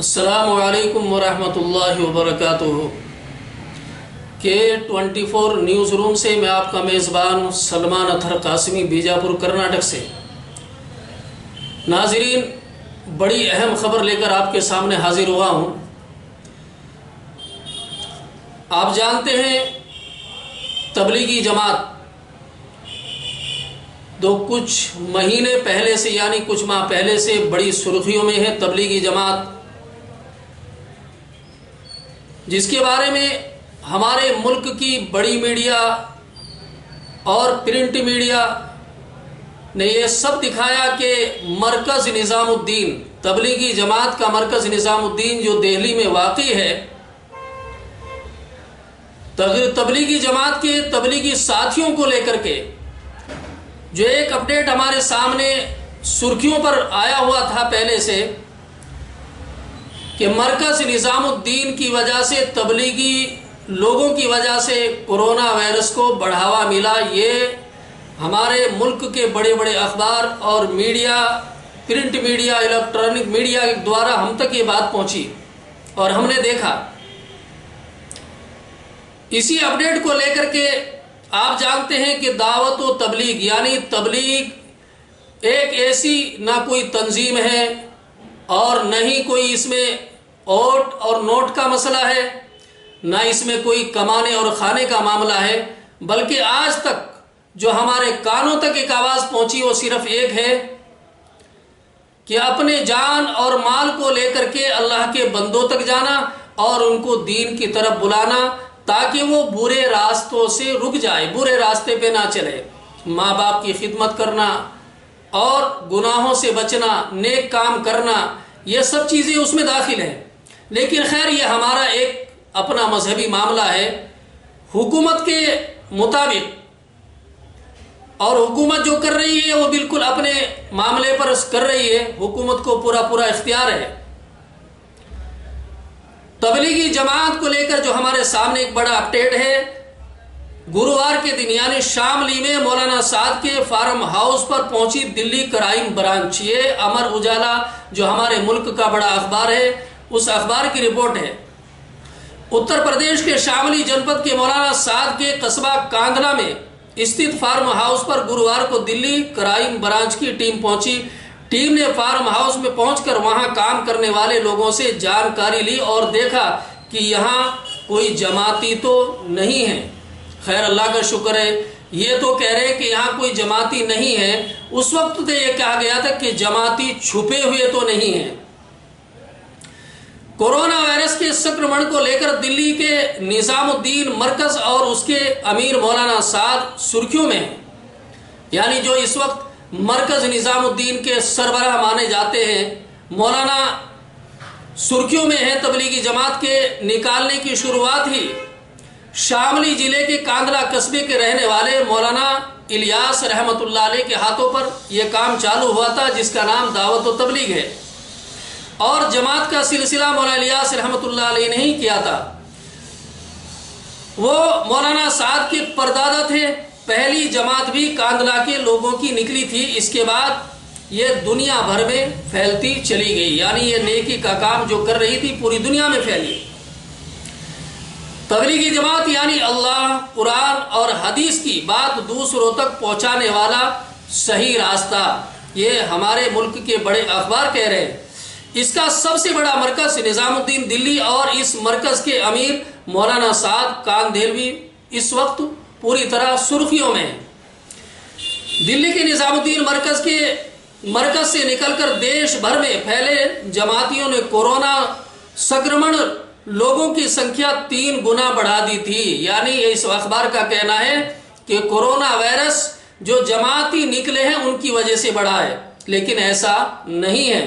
अस्सलामु अलैकुम वरहमतुल्लाहि वबरकातुहू के 24 न्यूज़ रूम से मैं आपका मेज़बान सलमान अतहर कासिमी बीजापुर कर्नाटक से। नाज़रीन, बड़ी अहम ख़बर लेकर आपके सामने हाजिर हुआ हूँ। आप जानते हैं तबलीगी जमात तो कुछ महीने पहले से यानी कुछ माह पहले से बड़ी सुर्खियों में है तबलीगी जमात, जिसके बारे में हमारे मुल्क की बड़ी मीडिया और प्रिंट मीडिया ने ये सब दिखाया कि मरकज़ निज़ामुद्दीन, तबलीगी जमात का मरकज़ निज़ामुद्दीन जो दिल्ली में वाक़ई है, तबलीगी जमात के तबलीगी साथियों को लेकर के जो एक अपडेट हमारे सामने सुर्खियों पर आया हुआ था पहले से कि मरकज़ निज़ामुद्दीन की वजह से, तबलीगी लोगों की वजह से कोरोना वायरस को बढ़ावा मिला। ये हमारे मुल्क के बड़े बड़े अखबार और media, print media, electronic media के द्वारा हम तक ये बात पहुंची और हमने देखा। इसी अपडेट को लेकर के आप जानते हैं कि दावत व तबलीग यानी तबलीग एक ऐसी ना कोई तंजीम है और न ही कोई इसमें ओट और नोट का मसला है, ना इसमें कोई कमाने और खाने का मामला है, बल्कि आज तक जो हमारे कानों तक एक आवाज़ पहुंची वो सिर्फ एक है कि अपने जान और माल को लेकर के अल्लाह के बंदों तक जाना और उनको दीन की तरफ बुलाना ताकि वो बुरे रास्तों से रुक जाए, बुरे रास्ते पे ना चले। माँ बाप की खिदमत करना और गुनाहों से बचना, नेक काम करना, ये सब चीज़ें उसमें दाखिल हैं। लेकिन खैर ये हमारा एक अपना मजहबी मामला है हुकूमत के मुताबिक, और हुकूमत जो कर रही है वो बिल्कुल अपने मामले पर कर रही है, हुकूमत को पूरा पूरा इख्तियार है। तबलीगी जमात को लेकर जो हमारे सामने एक बड़ा अपडेट है, गुरुवार के दिन यानी शामली में मौलाना साद के फार्म हाउस पर पहुंची दिल्ली क्राइम ब्रांच। ये अमर उजाला जो हमारे मुल्क का बड़ा अखबार है, उस अखबार की रिपोर्ट है। उत्तर प्रदेश के शामली जनपद के मौलाना साद के कस्बा कांधला में स्थित फार्म हाउस पर गुरुवार को दिल्ली क्राइम ब्रांच की टीम पहुंची। टीम ने फार्म हाउस में पहुंचकर वहां काम करने वाले लोगों से जानकारी ली और देखा कि यहां कोई जमाती तो नहीं है। खैर अल्लाह का शुक्र है, ये तो कह रहे हैं कि यहाँ कोई जमाती नहीं है। उस वक्त तो ये कहा गया था कि जमाती छुपे हुए तो नहीं है। कोरोना वायरस के संक्रमण को लेकर दिल्ली के निज़ामुद्दीन मरकज और उसके अमीर मौलाना साद सुर्खियों में है, यानी जो इस वक्त मरकज निज़ामुद्दीन के सरबराह माने जाते हैं, मौलाना सुर्खियों में है। तबलीगी जमात के निकालने की शुरुआत ही शामली जिले के कांधला कस्बे के रहने वाले मौलाना इलियास रहमतुल्लाह अलैह के हाथों पर यह काम चालू हुआ था, जिसका नाम दावत व तबलीग है। और जमात का सिलसिला मौलाना इलियास रहमतुल्लाह अलैह ने ही किया था। वो मौलाना साद के परदादा थे। पहली जमात भी कांधला के लोगों की निकली थी, इसके बाद ये दुनिया भर में फैलती चली गई, यानी ये नेकी का काम जो कर रही थी पूरी दुनिया में फैली। तबलीगी जमात यानी अल्लाह, कुरान और हदीस की बात दूसरों तक पहुंचाने वाला सही रास्ता, ये हमारे मुल्क के बड़े अखबार कह रहे हैं। इसका सबसे बड़ा मरकज निज़ामुद्दीन दिल्ली और इस मरकज के अमीर मौलाना साद कांधेलवी इस वक्त पूरी तरह सुर्खियों में है। दिल्ली के निज़ामुद्दीन मरकज से निकलकर देश भर में फैले जमातियों ने कोरोना संक्रमण लोगों की संख्या 3 गुना बढ़ा दी थी। यानी इस अखबार का कहना है कि कोरोना वायरस जो जमाती निकले हैं उनकी वजह से बढ़ा है, लेकिन ऐसा नहीं है।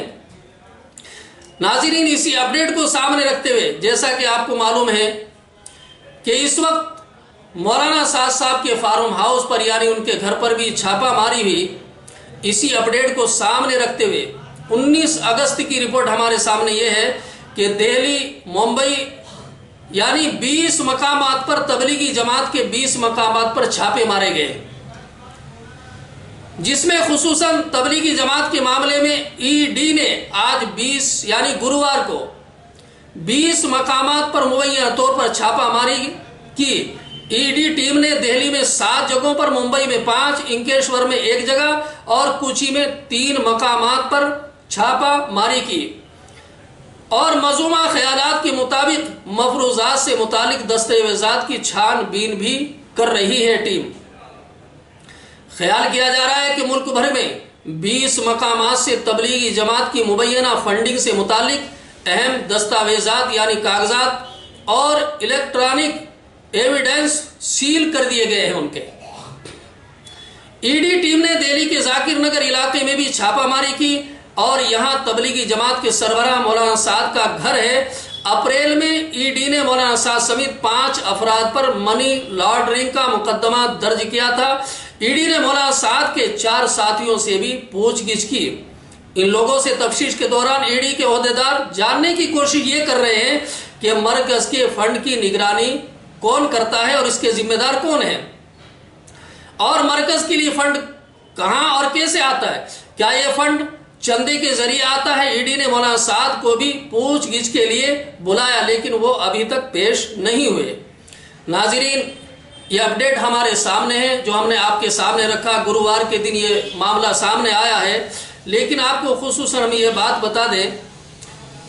नाज़रीन, इसी अपडेट को सामने रखते हुए जैसा कि आपको मालूम है कि इस वक्त मौलाना साद साहब के फार्म हाउस पर यानी उनके घर पर भी छापा मारी हुई। इसी अपडेट को सामने रखते हुए 19 अगस्त की रिपोर्ट हमारे सामने ये है कि दिल्ली, मुंबई यानी 20 मकामात पर तबलीगी जमात के 20 मकामात पर छापे मारे गए, जिसमें खुसूसन तबलीगी जमात के मामले में ईडी ने आज 20 यानी गुरुवार को 20 मकामात पर मुबैना तौर पर छापामारी की। ईडी टीम ने दिल्ली में 7 जगहों पर, मुंबई में 5, इंकेश्वर में 1 जगह और कोची में 3 मकामात पर छापामारी की और मजूमा ख्यालात के मुताबिक मफरूजात से मुतालिक दस्तावेजात की छानबीन भी कर रही है टीम। ख्याल किया जा रहा है कि मुल्क भर में 20 मकामात से तबलीगी जमात की मुबैना फंडिंग से मुतालिक अहम दस्तावेजात यानी कागजात और इलेक्ट्रॉनिक एविडेंस सील कर दिए गए हैं उनके। ईडी टीम ने दिल्ली के जाकिर नगर इलाके में भी छापामारी की और यहां तबलीगी जमात के सरबराह मौलाना साद का घर है। अप्रैल में ईडी ने मौलाना साद समेत 5 अफराद पर मनी लॉन्ड्रिंग का मुकदमा दर्ज किया था। ईडी ने मौलाना साद के 4 साथियों से भी पूछगिछ की। इन लोगों से तफ्तीश के दौरान ईडी के ओहदेदार जानने की कोशिश ये कर रहे हैं कि मरकज के फंड की निगरानी कौन करता है और इसके जिम्मेदार कौन है और मरकज के लिए फंड कहां और कैसे आता है। क्या यह फंड चंदे के जरिए आता है? ईडी ने मौलाना साद को भी पूछगिछ के लिए बुलाया लेकिन वो अभी तक पेश नहीं हुए। नाजरीन, ये अपडेट हमारे सामने है जो हमने आपके सामने रखा। गुरुवार के दिन ये मामला सामने आया है, लेकिन आपको खुसूसन हम ये बात बता दें,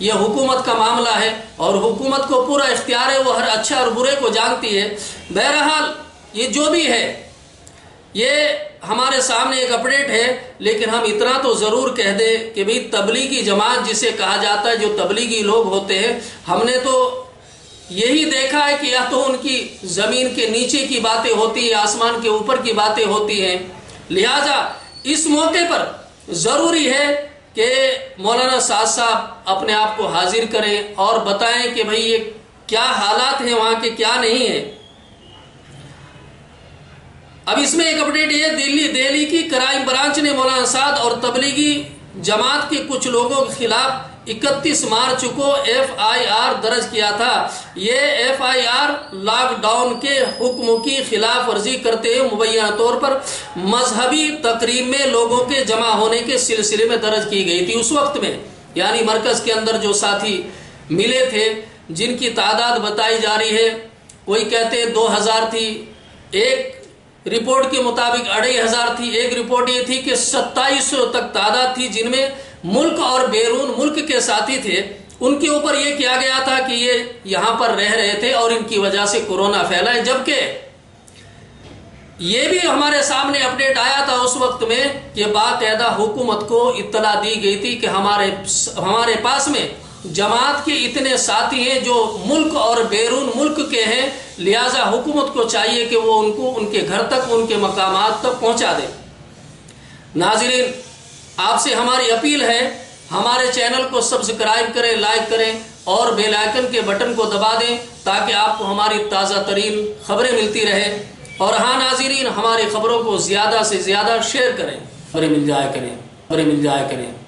यह हुकूमत का मामला है और हुकूमत को पूरा इख्तियार है, वो हर अच्छा और बुरे को जानती है। बहरहाल ये जो भी है ये हमारे सामने एक अपडेट है, लेकिन हम इतना तो ज़रूर कह दें कि भाई तबलीगी जमात जिसे कहा जाता है, जो तबलीगी लोग होते हैं, हमने तो यही देखा है कि या तो उनकी ज़मीन के नीचे की बातें होती है, आसमान के ऊपर की बातें होती हैं। लिहाजा इस मौके पर ज़रूरी है कि मौलाना साद साहब अपने आप को हाजिर करें और बताएं कि भाई ये क्या हालात हैं वहाँ के, क्या नहीं है। अब इसमें एक अपडेट ये, दिल्ली की क्राइम ब्रांच ने मौलाना साद और तबलीगी जमात के कुछ लोगों के खिलाफ 31 मार्च को FIR दर्ज किया था। ये FIR लॉकडाउन के हुक्म की खिलाफ वर्जी करते हुए मुबैना तौर पर मजहबी तकरीब में लोगों के जमा होने के सिलसिले में दर्ज की गई थी। उस वक्त में यानी मरकज के अंदर जो साथी मिले थे, जिनकी तादाद बताई जा रही है, कोई कहते 2000 थी, एक रिपोर्ट के मुताबिक 2500 थी, एक रिपोर्ट ये थी कि 2700 तक तादाद थी, जिनमें मुल्क और बैरून मुल्क के साथी थे। उनके ऊपर यह किया गया था कि ये यहां पर रह रहे थे और इनकी वजह से कोरोना फैला है। जबकि ये भी हमारे सामने अपडेट आया था उस वक्त में कि बाकायदा हुकूमत को इत्तला दी गई थी कि हमारे पास में जमात के इतने साथी हैं जो मुल्क और बैरून मुल्क के हैं, लिहाजा हुकूमत को चाहिए कि वो उनको उनके घर तक, उनके मकामात तक पहुंचा दे। नाज़रीन, आपसे हमारी अपील है, हमारे चैनल को सब्सक्राइब करें, लाइक करें और बेल आइकन के बटन को दबा दें ताकि आपको हमारी ताज़ा तरीन खबरें मिलती रहे। और हाँ नाज़रीन, हमारी खबरों को ज़्यादा से ज़्यादा शेयर करें, खबरें मिल जाया करें।